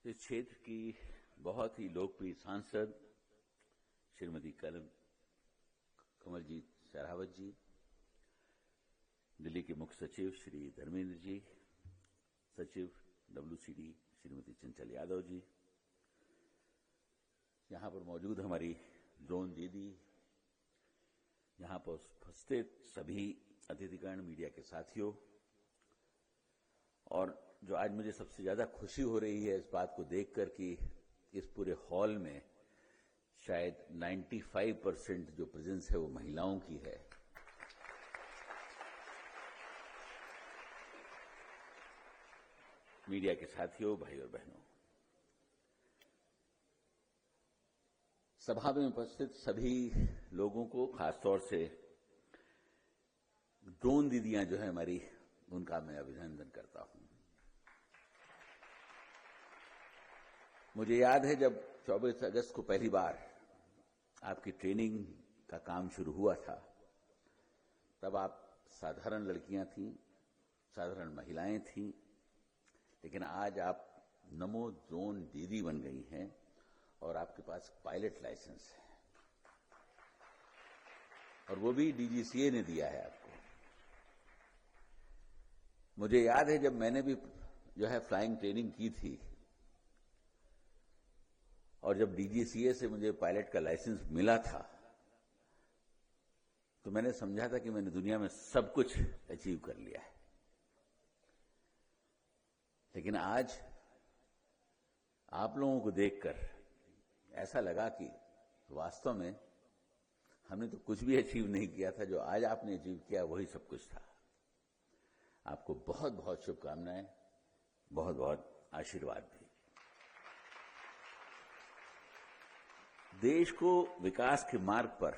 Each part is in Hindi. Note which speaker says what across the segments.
Speaker 1: इस क्षेत्र की बहुत ही लोकप्रिय सांसद श्रीमती कमलजीत शेरावत जी, दिल्ली के मुख्य सचिव श्री धर्मेंद्र जी, सचिव WCD श्रीमती चंचल यादव जी, यहाँ पर मौजूद हमारी ड्रोन दीदी, यहाँ पर उपस्थित सभी अतिथिगण, मीडिया के साथियों, और जो आज मुझे सबसे ज्यादा खुशी हो रही है इस बात को देखकर कि इस पूरे हॉल में शायद 95% जो प्रेजेंस है वो महिलाओं की है। मीडिया के साथियों, भाई और बहनों, सभा में उपस्थित सभी लोगों को, खासतौर से ड्रोन दीदियां जो है हमारी, उनका मैं अभिनंदन करता हूं। मुझे याद है जब 24 अगस्त को पहली बार आपकी ट्रेनिंग का काम शुरू हुआ था, तब आप साधारण लड़कियां थीं, साधारण महिलाएं थीं, लेकिन आज आप नमो ड्रोन दीदी बन गई हैं और आपके पास पायलट लाइसेंस है, और वो भी DGCA ने दिया है आपको। मुझे याद है जब मैंने भी जो है फ्लाइंग ट्रेनिंग की थी, और जब DGCA से मुझे पायलट का लाइसेंस मिला था, तो मैंने समझा था कि मैंने दुनिया में सब कुछ अचीव कर लिया है। लेकिन आज आप लोगों को देखकर ऐसा लगा कि वास्तव में हमने तो कुछ भी अचीव नहीं किया था, जो आज आपने अचीव किया वही सब कुछ था। आपको बहुत बहुत शुभकामनाएं, बहुत बहुत आशीर्वाद भी। देश को विकास के मार्ग पर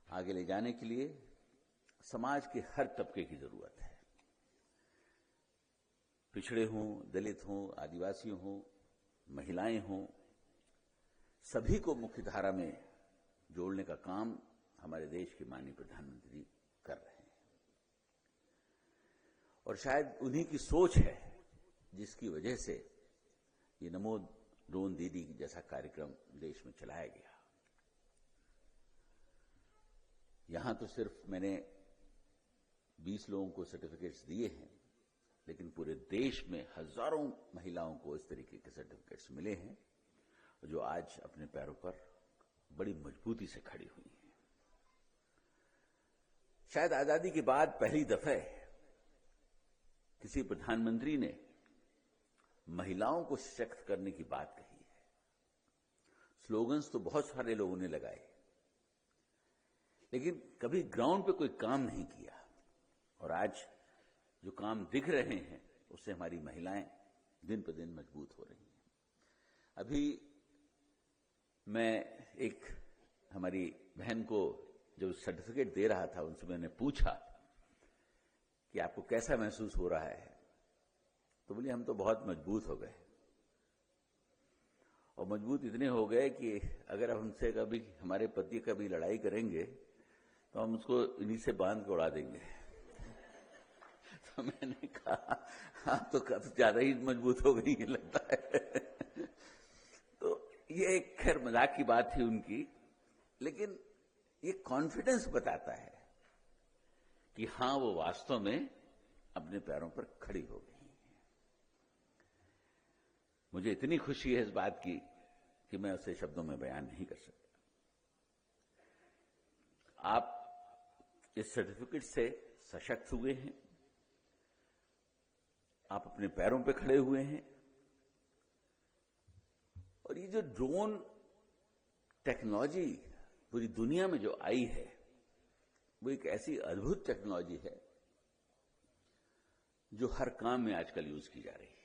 Speaker 1: आगे ले जाने के लिए समाज के हर तबके की जरूरत है। पिछड़े हों, दलित हों, आदिवासी हों, महिलाएं हों, सभी को मुख्य धारा में जोड़ने का काम हमारे देश के माननीय प्रधानमंत्री कर रहे हैं। और शायद उन्हीं की सोच है जिसकी वजह से ये नमो ड्रोन दीदी जैसा कार्यक्रम देश में चलाया गया। यहां तो सिर्फ मैंने 20 लोगों को सर्टिफिकेट्स दिए हैं, लेकिन पूरे देश में हजारों महिलाओं को इस तरीके के सर्टिफिकेट्स मिले हैं, जो आज अपने पैरों पर बड़ी मजबूती से खड़ी हुई हैं। शायद आजादी के बाद पहली दफे किसी प्रधानमंत्री ने महिलाओं को सशक्त करने की बात कही है। स्लोगन्स तो बहुत सारे लोगों ने लगाए, लेकिन कभी ग्राउंड पे कोई काम नहीं किया। और आज जो काम दिख रहे हैं उससे हमारी महिलाएं दिन पर दिन मजबूत हो रही हैं। अभी मैं एक हमारी बहन को जो सर्टिफिकेट दे रहा था, उनसे मैंने पूछा कि आपको कैसा महसूस हो रहा है, तो बोली हम तो बहुत मजबूत हो गए। और मजबूत इतने हो गए कि अगर हमसे कभी हमारे पति कभी लड़ाई करेंगे तो हम उसको इन्हीं से बांध के उड़ा देंगे। तो मैंने कहा आप तो ज्यादा ही मजबूत हो गई लगता है। तो ये एक खैर मजाक की बात थी उनकी, लेकिन ये कॉन्फिडेंस बताता है कि हां वो वास्तव में अपने पैरों पर खड़ी हो गई। मुझे इतनी खुशी है इस बात की कि मैं उसे शब्दों में बयान नहीं कर सकता। आप इस सर्टिफिकेट से सशक्त हुए हैं, आप अपने पैरों पे खड़े हुए हैं, और ये जो ड्रोन टेक्नोलॉजी पूरी दुनिया में जो आई है, वो एक ऐसी अद्भुत टेक्नोलॉजी है जो हर काम में आजकल यूज की जा रही है।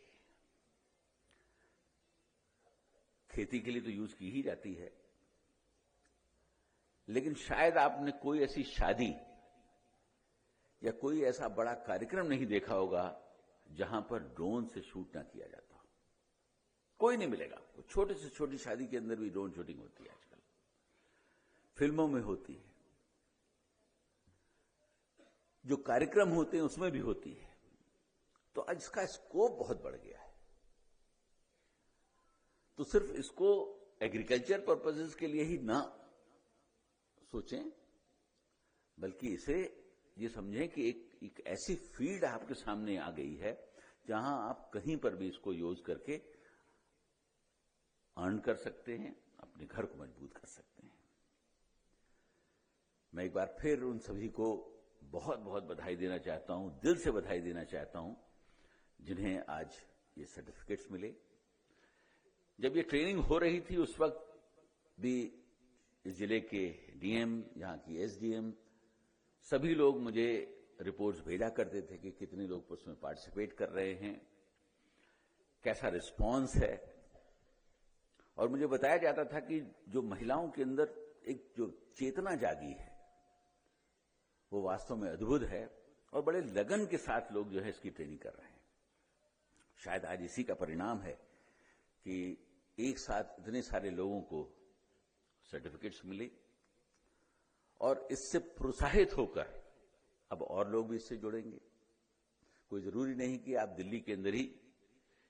Speaker 1: खेती के लिए तो यूज की ही जाती है, लेकिन शायद आपने कोई ऐसी शादी या कोई ऐसा बड़ा कार्यक्रम नहीं देखा होगा जहां पर ड्रोन से शूट ना किया जाता हो। कोई नहीं मिलेगा आपको। छोटे से छोटी शादी के अंदर भी ड्रोन शूटिंग होती है आजकल, फिल्मों में होती है, जो कार्यक्रम होते हैं उसमें भी होती है। तो आज इसका स्कोप बहुत बढ़ गया है। तो सिर्फ इसको एग्रीकल्चर पर्पसेस के लिए ही ना सोचें, बल्कि इसे ये समझें कि एक ऐसी फील्ड आपके सामने आ गई है जहां आप कहीं पर भी इसको यूज करके अर्न कर सकते हैं, अपने घर को मजबूत कर सकते हैं। मैं एक बार फिर उन सभी को बहुत बहुत बधाई देना चाहता हूं, दिल से बधाई देना चाहता हूं, जिन्हें आज ये सर्टिफिकेट्स मिले। जब ये ट्रेनिंग हो रही थी उस वक्त भी इस जिले के डीएम, यहाँ की एसडीएम, सभी लोग मुझे रिपोर्ट्स भेजा करते थे कि कितने लोग उसमें पार्टिसिपेट कर रहे हैं, कैसा रिस्पांस है। और मुझे बताया जाता था कि जो महिलाओं के अंदर एक जो चेतना जागी है वो वास्तव में अद्भुत है, और बड़े लगन के साथ लोग जो है इसकी ट्रेनिंग कर रहे हैं। शायद आज इसी का परिणाम है कि एक साथ इतने सारे लोगों को सर्टिफिकेट्स मिले, और इससे प्रोत्साहित होकर अब और लोग भी इससे जुड़ेंगे। कोई जरूरी नहीं कि आप दिल्ली के अंदर ही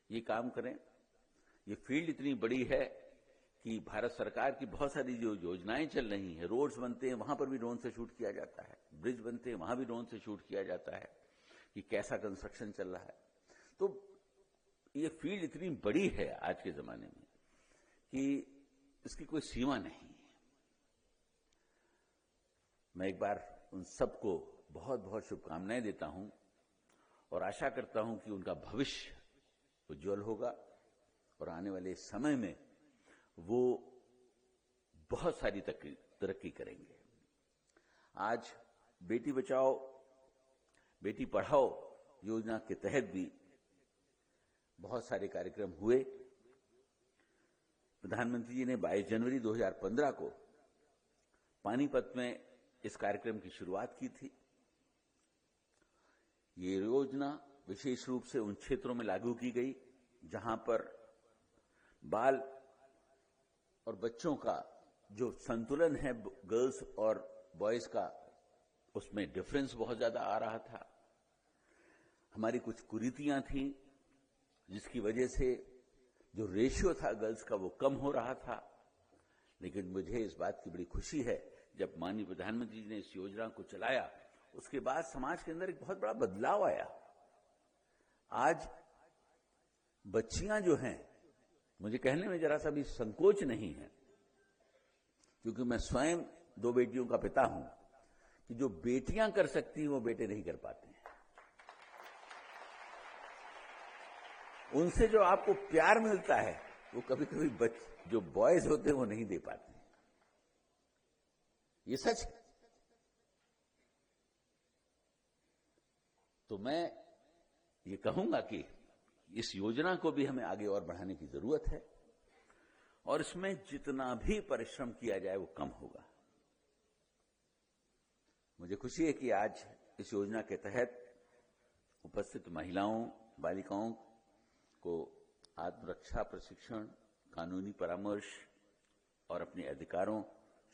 Speaker 1: ये काम करें। ये फील्ड इतनी बड़ी है कि भारत सरकार की बहुत सारी जो योजनाएं चल रही हैं, रोड्स बनते हैं वहां पर भी ड्रोन से शूट किया जाता है, ब्रिज बनते हैं वहां भी ड्रोन से शूट किया जाता है कि कैसा कंस्ट्रक्शन चल रहा है। तो ये फील्ड इतनी बड़ी है आज के जमाने में कि इसकी कोई सीमा नहीं है। मैं एक बार उन सबको बहुत बहुत शुभकामनाएं देता हूं और आशा करता हूं कि उनका भविष्य उज्जवल होगा और आने वाले समय में वो बहुत सारी तरक्की करेंगे। आज बेटी बचाओ बेटी पढ़ाओ योजना के तहत भी बहुत सारे कार्यक्रम हुए। प्रधानमंत्री जी ने 22 जनवरी 2015 को पानीपत में इस कार्यक्रम की शुरुआत की थी। ये योजना विशेष रूप से उन क्षेत्रों में लागू की गई जहां पर बाल और बच्चों का जो संतुलन है गर्ल्स और बॉयज का, उसमें डिफरेंस बहुत ज्यादा आ रहा था। हमारी कुछ कुरीतियां थी जिसकी वजह से जो रेशियो था गर्ल्स का वो कम हो रहा था। लेकिन मुझे इस बात की बड़ी खुशी है, जब माननीय प्रधानमंत्री जी ने इस योजना को चलाया उसके बाद समाज के अंदर एक बहुत बड़ा बदलाव आया। आज बच्चियां जो हैं, मुझे कहने में जरा सा भी संकोच नहीं है क्योंकि मैं स्वयं 2 बेटियों का पिता हूं, कि जो बेटियां कर सकती हैं वो बेटे नहीं कर पाते हैं। उनसे जो आपको प्यार मिलता है वो कभी कभी जो बॉयज होते हैं वो नहीं दे पाते हैं। ये सच है। तो मैं ये कहूंगा कि इस योजना को भी हमें आगे और बढ़ाने की जरूरत है और इसमें जितना भी परिश्रम किया जाए वो कम होगा। मुझे खुशी है कि आज इस योजना के तहत उपस्थित महिलाओं, बालिकाओं को आत्मरक्षा प्रशिक्षण, कानूनी परामर्श और अपने अधिकारों,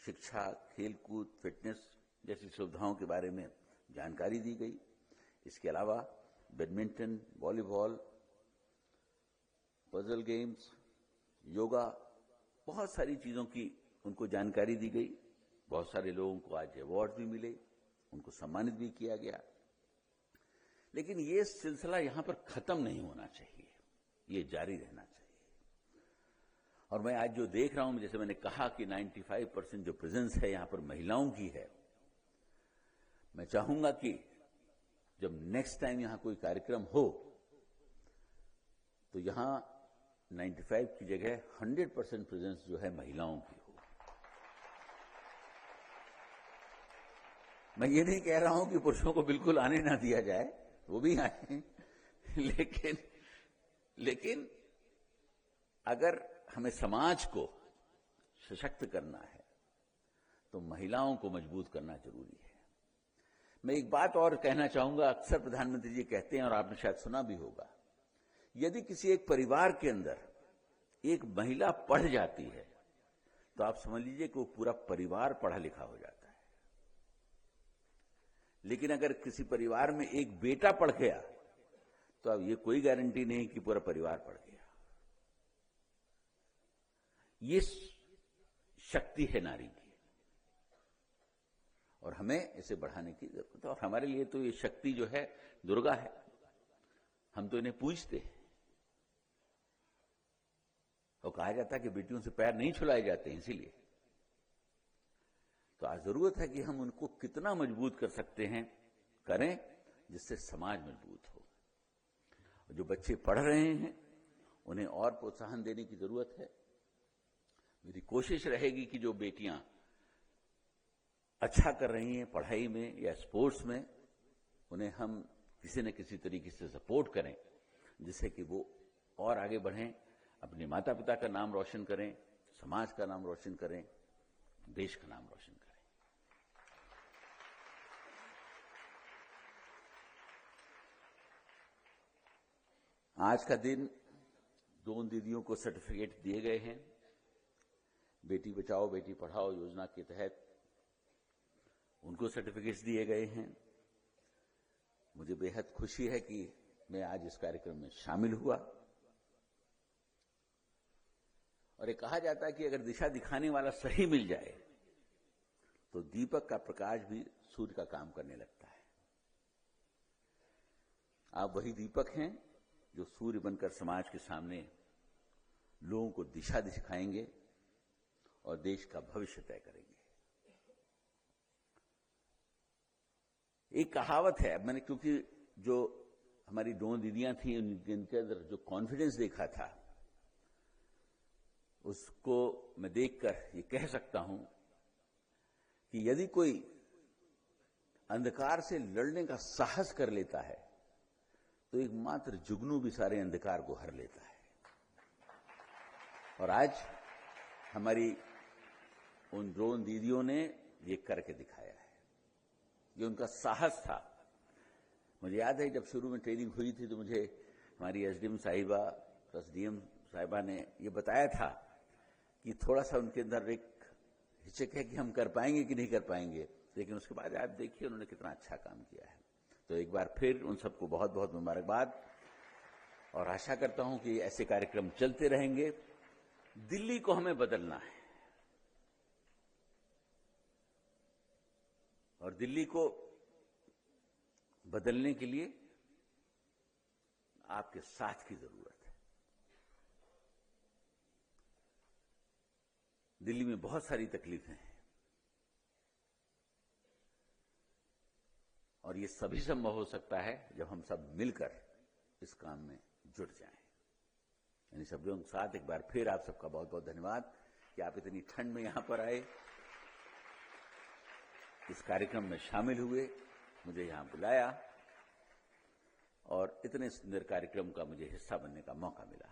Speaker 1: शिक्षा, खेलकूद, फिटनेस जैसी सुविधाओं के बारे में जानकारी दी गई। इसके अलावा badminton, volleyball, puzzle games, yoga, बहुत सारी चीजों की उनको जानकारी दी गई। बहुत सारे लोगों को आज अवार्ड भी मिले, उनको सम्मानित भी किया गया। लेकिन ये सिलसिला यहां पर खत्म नहीं होना चाहिए, ये जारी रहना चाहिए। और मैं आज जो देख रहा हूं, जैसे मैंने कहा कि 95% जो प्रेजेंस है यहां पर महिलाओं की है, मैं चाहूंगा कि जब नेक्स्ट टाइम यहां कोई कार्यक्रम हो तो यहां 95 की जगह 100% प्रेजेंस जो है महिलाओं की हो। मैं ये नहीं कह रहा हूं कि पुरुषों को बिल्कुल आने ना दिया जाए, वो भी आए, लेकिन अगर हमें समाज को सशक्त करना है तो महिलाओं को मजबूत करना जरूरी है। मैं एक बात और कहना चाहूंगा, अक्सर प्रधानमंत्री जी कहते हैं और आपने शायद सुना भी होगा, यदि किसी एक परिवार के अंदर एक महिला पढ़ जाती है तो आप समझ लीजिए कि वो पूरा परिवार पढ़ा लिखा हो जाता है। लेकिन अगर किसी परिवार में एक बेटा पढ़ गया तो अब ये कोई गारंटी नहीं कि पूरा परिवार पढ़ गया। ये शक्ति है नारी की और हमें इसे बढ़ाने की जरूरत है। और हमारे लिए तो ये शक्ति जो है दुर्गा है, हम तो इन्हें पूजते हैं। और कहा जाता है कि बेटियों से पैर नहीं छुलाए जाते, इसीलिए तो आज जरूरत है कि हम उनको कितना मजबूत कर सकते हैं, करें जिससे समाज मजबूत हो। जो बच्चे पढ़ रहे हैं उन्हें और प्रोत्साहन देने की जरूरत है। मेरी कोशिश रहेगी कि जो बेटियां अच्छा कर रही हैं पढ़ाई में या स्पोर्ट्स में, उन्हें हम किसी न किसी तरीके से सपोर्ट करें, जिससे कि वो और आगे बढ़ें, अपने माता पिता का नाम रोशन करें, समाज का नाम रोशन करें, देश का नाम रोशन करें। आज का दिन 2 दीदियों को सर्टिफिकेट दिए गए हैं बेटी बचाओ बेटी पढ़ाओ योजना के तहत, उनको सर्टिफिकेट्स दिए गए हैं। मुझे बेहद खुशी है कि मैं आज इस कार्यक्रम में शामिल हुआ। और ये कहा जाता है कि अगर दिशा दिखाने वाला सही मिल जाए तो दीपक का प्रकाश भी सूर्य का काम करने लगता है। आप वही दीपक हैं जो सूर्य बनकर समाज के सामने लोगों को दिशा दिखाएंगे और देश का भविष्य तय करेंगे। एक कहावत है, अब मैंने क्योंकि जो हमारी 2 दीदियां थी उनके अंदर जो कॉन्फिडेंस देखा था, उसको मैं देखकर ये कह सकता हूं कि यदि कोई अंधकार से लड़ने का साहस कर लेता है तो एक मात्र जुगनू भी सारे अंधकार को हर लेता है। और आज हमारी उन 2 दीदियों ने ये करके दिखाया है। ये उनका साहस था। मुझे याद है जब शुरू में ट्रेनिंग हुई थी तो मुझे हमारी एसडीएम साहिबा प्लस डीएम साहिबा ने ये बताया था कि थोड़ा सा उनके अंदर एक हिचक है कि हम कर पाएंगे कि नहीं कर पाएंगे, लेकिन उसके बाद आप देखिए उन्होंने कितना अच्छा काम किया है। तो एक बार फिर उन सबको बहुत बहुत मुबारकबाद और आशा करता हूं कि ऐसे कार्यक्रम चलते रहेंगे। दिल्ली को हमें बदलना है और दिल्ली को बदलने के लिए आपके साथ की जरूरत है। दिल्ली में बहुत सारी तकलीफें हैं और ये सभी संभव हो सकता है जब हम सब मिलकर इस काम में जुट जाएं। यानी सब लोगों के साथ एक बार फिर आप सबका बहुत बहुत धन्यवाद कि आप इतनी ठंड में यहां पर आए, इस कार्यक्रम में शामिल हुए, मुझे यहां बुलाया और इतने सुंदर कार्यक्रम का मुझे हिस्सा बनने का मौका मिला।